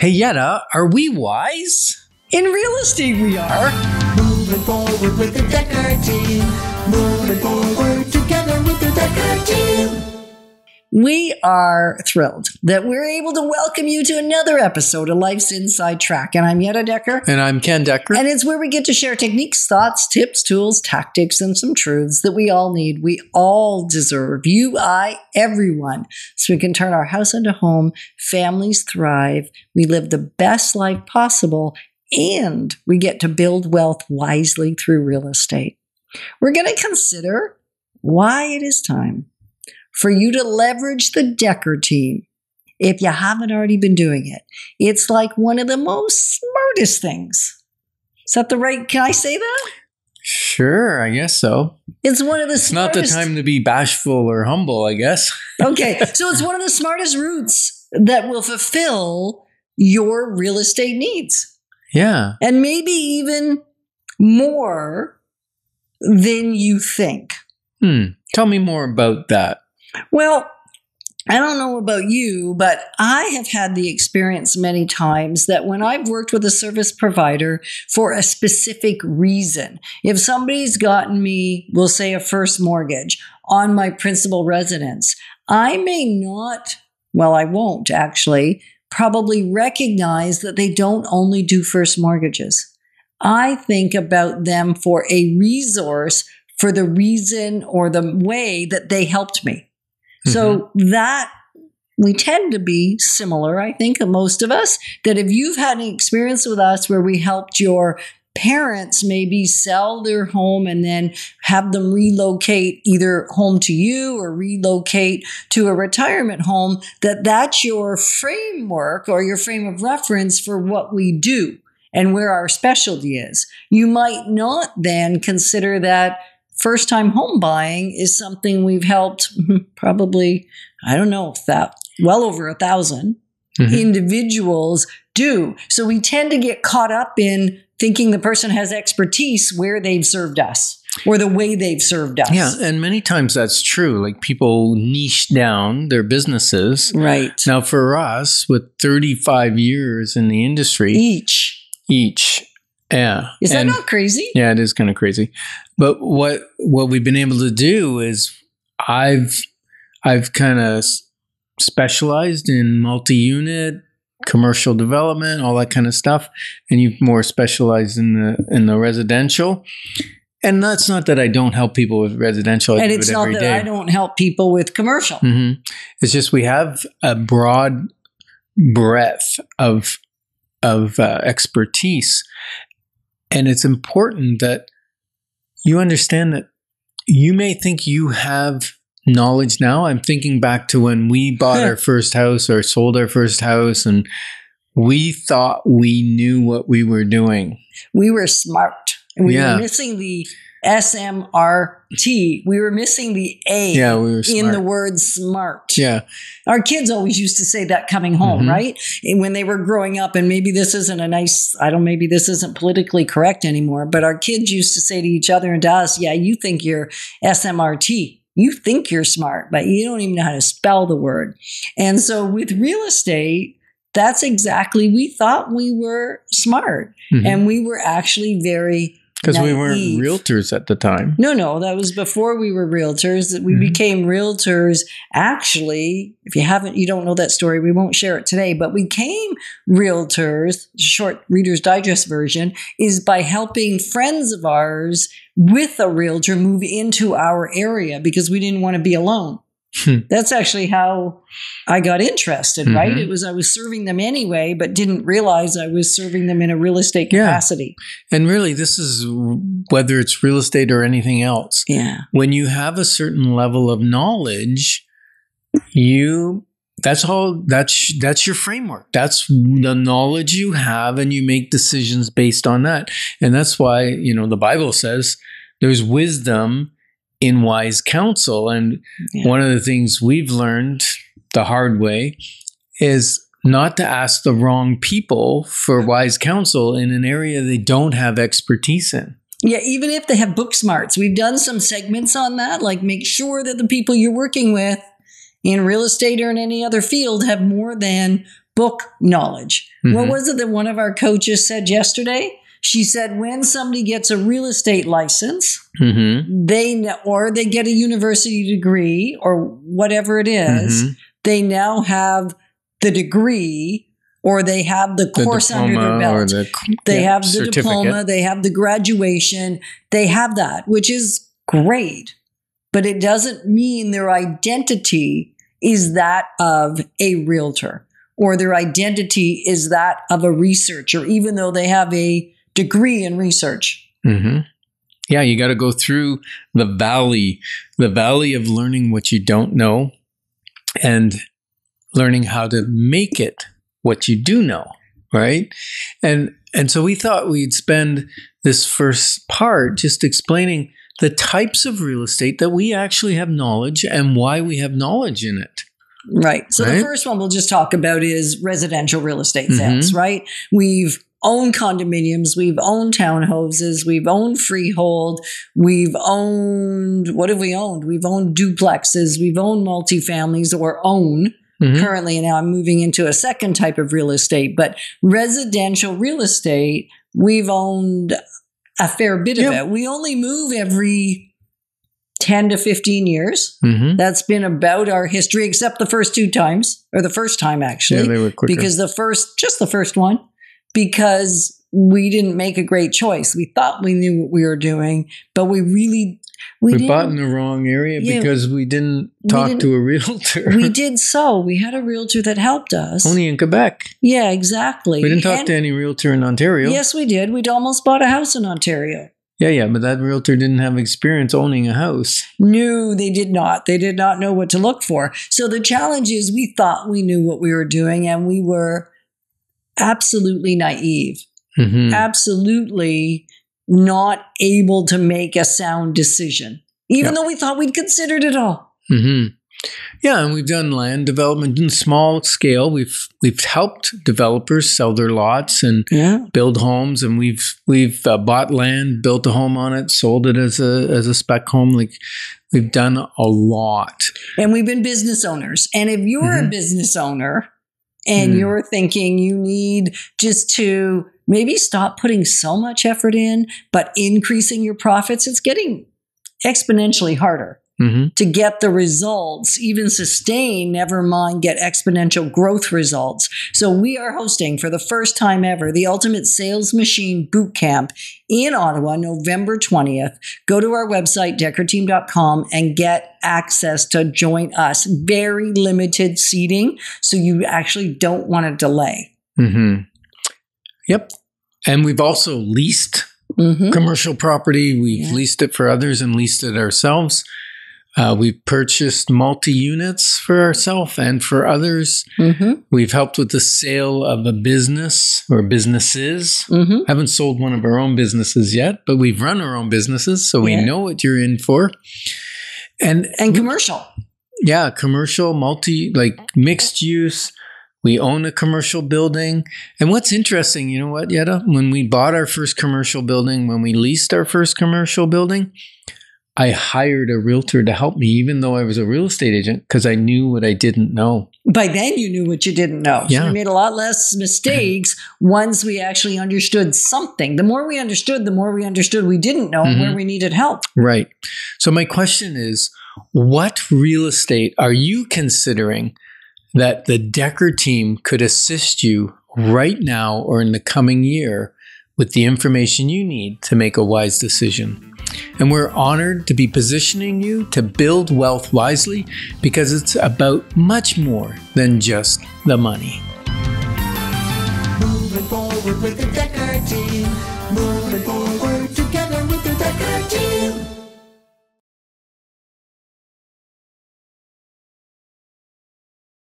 Hey, Yetta, are we wise? In real estate, we are. Moving forward with the Dekker Team. Moving forward together with the Dekker Team. We are thrilled that we're able to welcome you to another episode of Life's Inside Track. And I'm Yetta Dekker. And I'm Ken Dekker. And it's where we get to share techniques, thoughts, tips, tools, tactics, and some truths that we all need. We all deserve, you, I, everyone, so we can turn our house into home, families thrive, we live the best life possible, and we get to build wealth wisely through real estate. We're going to consider why it is time for you to leverage the Dekker Team if you haven't already been doing it. It's like one of the most smartest things. Is that the right, can I say that? Sure, I guess so. It's one of the It's smartest. not the time to be bashful or humble, I guess. Okay, so it's one of the smartest routes that will fulfill your real estate needs. Yeah. And maybe even more than you think. Tell me more about that. Well, I don't know about you, but I have had the experience many times that when I've worked with a service provider for a specific reason, if somebody's gotten me, we'll say a first mortgage on my principal residence, I may not, well, I won't actually, probably recognize that they don't only do first mortgages. I think about them for a resource for the reason or the way that they helped me. So that we tend to be similar, I think, most of us, that if you've had an experience with us where we helped your parents maybe sell their home and then have them relocate either home to you or relocate to a retirement home, that's your framework or your frame of reference for what we do and where our specialty is. You might not then consider that first-time home buying is something we've helped probably, I don't know, well over 1,000 individuals do. So we tend to get caught up in thinking the person has expertise where they've served us or the way they've served us. Yeah, and many times that's true. Like people niche down their businesses. Right. Now for us, with 35 years in the industry. Each. Yeah. Is that not crazy? Yeah, it is kind of crazy. But what we've been able to do is I've kind of specialized in multi-unit, commercial development, all that kind of stuff, and you've more specialized in the residential. And that's not that I don't help people with residential. And it's not that I don't help people with commercial. It's just we have a broad breadth of expertise. And it's important that you understand that you may think you have knowledge now. I'm thinking back to when we bought our first house or sold our first house, and we thought we knew what we were doing. We were smart. And we were missing the SMRT. We were missing the A we were smart in the word smart. Yeah. Our kids always used to say that coming home, right? And when they were growing up, and maybe this isn't maybe this isn't politically correct anymore, but our kids used to say to each other and to us, yeah, you think you're SMRT. You think you're smart, but you don't even know how to spell the word. And so with real estate, that's exactly, we thought we were smart and we were actually very because we weren't realtors at the time. No, that was before we were realtors. We became realtors. Actually, if you don't know that story, we won't share it today, but we became realtors, short Reader's Digest version, is by helping friends of ours with a realtor move into our area because we didn't want to be alone. That's actually how I got interested, right? It was, I was serving them anyway, but didn't realize I was serving them in a real estate capacity. And really, this is whether it's real estate or anything else. Yeah. When you have a certain level of knowledge, that's your framework. That's the knowledge you have, and you make decisions based on that. And that's why, the Bible says there's wisdom in wise counsel. And one of the things we've learned the hard way is not to ask the wrong people for wise counsel in an area they don't have expertise in. Yeah, even if they have book smarts. We've done some segments on that, like make sure that the people you're working with in real estate or in any other field have more than book knowledge. What was it that one of our coaches said yesterday? She said when somebody gets a real estate license, or they get a university degree or whatever it is, they now have the degree or they have the course under their belt. They have the diploma, they have the graduation, they have that, which is great. But it doesn't mean their identity is that of a realtor or their identity is that of a researcher, even though they have a degree in research. Yeah, you got to go through the valley of learning what you don't know and learning how to make it what you do know, right? And so we thought we'd spend this first part just explaining the types of real estate that we actually have knowledge and why we have knowledge in it. Right. So the first one we'll just talk about is residential real estate sales, right? We've owned condominiums, we've owned townhouses, we've owned freehold, we've owned, what have we owned? We've owned duplexes, we've owned multifamilies or own currently, and now I'm moving into a second type of real estate. But residential real estate, we've owned a fair bit of it. We only move every 10 to 15 years. That's been about our history, except the first two times, or the first time actually. Yeah, they were quicker. Because the first one, because we didn't make a great choice. We thought we knew what we were doing, but we bought in the wrong area because we didn't talk to a realtor. We did so. We had a realtor that helped us. Only in Quebec. Yeah, exactly. We didn't talk to any realtor in Ontario. Yes, we did. We'd almost bought a house in Ontario. Yeah, but that realtor didn't have experience owning a house. No, they did not. They did not know what to look for. So the challenge is we thought we knew what we were doing, and we were absolutely naive. Absolutely not able to make a sound decision, even though we thought we'd considered it all. Yeah, and we've done land development in small scale. We've helped developers sell their lots and build homes, and we've bought land, built a home on it, sold it as a spec home. Like we've done a lot, and we've been business owners. And if you're a business owner and you're thinking you need just to maybe stop putting so much effort in, but increasing your profits, it's getting exponentially harder to get the results, even sustain, never mind get exponential growth results. So we are hosting for the first time ever the Ultimate Sales Machine Boot Camp in Ottawa, November 20th. Go to our website, dekkerteam.com, and get access to join us. Very limited seating, so you actually don't want to delay. Yep. And we've also leased commercial property. We've leased it for others and leased it ourselves. We've purchased multi-units for ourselves and for others. We've helped with the sale of a business or businesses. Haven't sold one of our own businesses yet, but we've run our own businesses, so we know what you're in for. And commercial. Yeah, commercial, mixed use. We own a commercial building. And what's interesting, you know what, Yetta? When we bought our first commercial building, when we leased our first commercial building, I hired a realtor to help me, even though I was a real estate agent, because I knew what I didn't know. By then, you knew what you didn't know. So we made a lot less mistakes once we actually understood something. The more we understood we didn't know and where we needed help. Right. So my question is, what real estate are you considering that the Dekker team could assist you right now or in the coming year with the information you need to make a wise decision? And we're honored to be positioning you to build wealth wisely, because it's about much more than just the money. Moving forward with the Dekker team. Moving forward together.